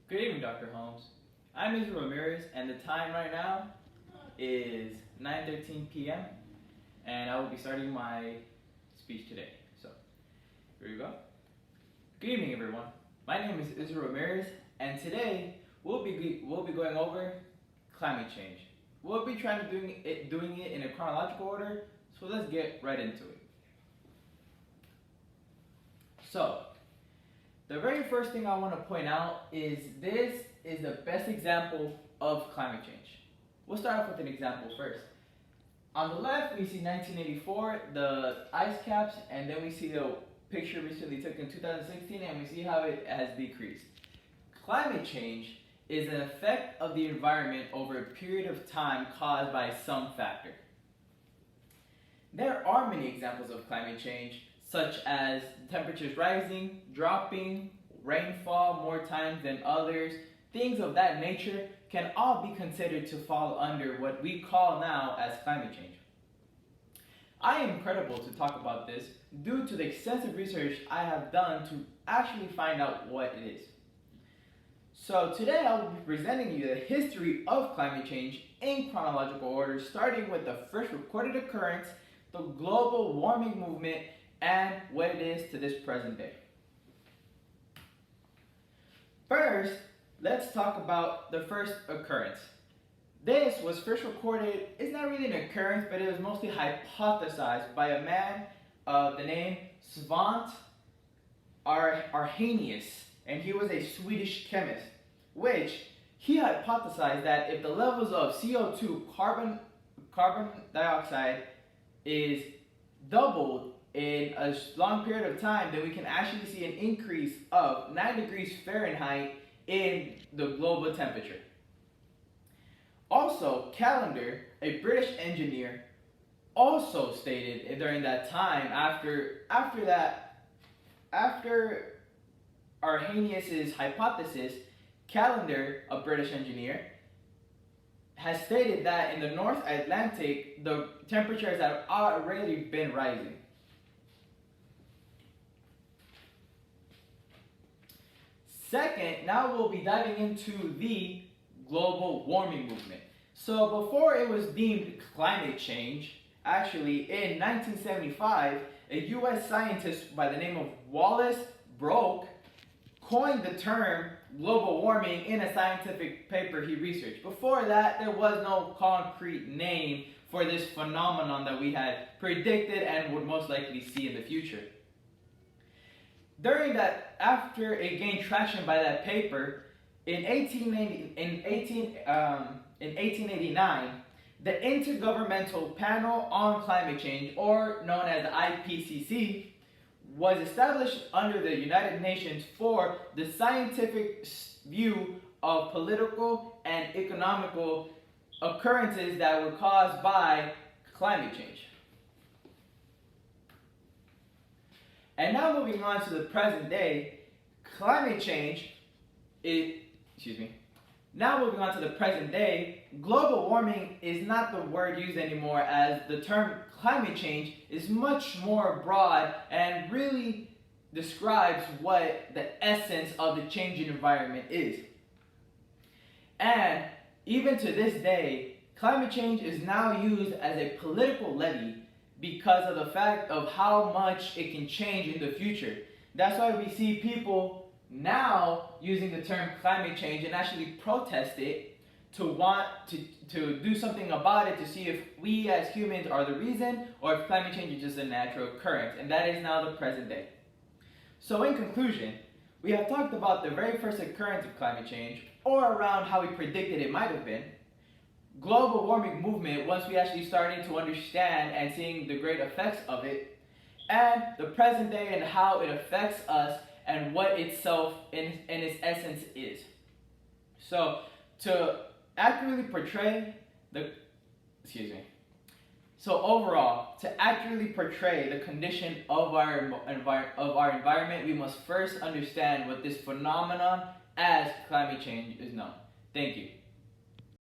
Good evening, Dr. Holmes. I'm Israel Ramirez, and the time right now is 9:13 p.m., and I will be starting my speech today. So, here we go. Good evening, everyone. My name is Israel Ramirez, and today we'll be going over climate change. We'll be trying to doing it in a chronological order, so let's get right into it. So, the very first thing I want to point out is this is the best example of climate change. We'll start off with an example first. On the left, we see 1984, the ice caps, and then we see the picture recently took in 2016, and we see how it has decreased. Climate change is an effect of the environment over a period of time caused by some factor. There are many examples of climate change, such as temperatures rising, dropping, rainfall more times than others. Things of that nature can all be considered to fall under what we call now as climate change. I am credible to talk about this due to the extensive research I have done to actually find out what it is. So today I will be presenting you the history of climate change in chronological order, starting with the first recorded occurrence, the global warming movement, and what it is to this present day. First, let's talk about the first occurrence. This was first recorded, it's not really an occurrence, but it was mostly hypothesized by a man of the name Svante Arrhenius, and he was a Swedish chemist, which he hypothesized that if the levels of CO2, carbon dioxide, is doubled in a long period of time, then we can actually see an increase of 9 degrees Fahrenheit in the global temperature. Also, Callendar, a British engineer, also stated during that time, after Arrhenius's hypothesis, Callendar, a British engineer, has stated that in the North Atlantic, the temperatures have already been rising. Second, now we'll be diving into the global warming movement. So before it was deemed climate change, actually in 1975, a US scientist by the name of Wallace Brock coined the term global warming in a scientific paper he researched. Before that, there was no concrete name for this phenomenon that we had predicted and would most likely see in the future. During that, after it gained traction by that paper, in 1889, the Intergovernmental Panel on Climate Change, or known as the IPCC, was established under the United Nations for the scientific view of political and economical occurrences that were caused by climate change. And now moving on to the present day, climate change Now moving on to the present day, global warming is not the word used anymore, as the term climate change is much more broad and really describes what the essence of the changing environment is. And even to this day, climate change is now used as a political levy because of the fact of how much it can change in the future. That's why we see people now using the term climate change and actually protest it to want to do something about it, to see if we as humans are the reason or if climate change is just a natural occurrence. And that is now the present day. So in conclusion, we have talked about the very first occurrence of climate change, or around how we predicted it might have been, global warming movement once we actually started to understand and seeing the great effects of it, and the present day and how it affects us and what itself in its essence is. So to accurately portray overall, to accurately portray the condition of our environment, we must first understand what this phenomenon as climate change is known. Thank you.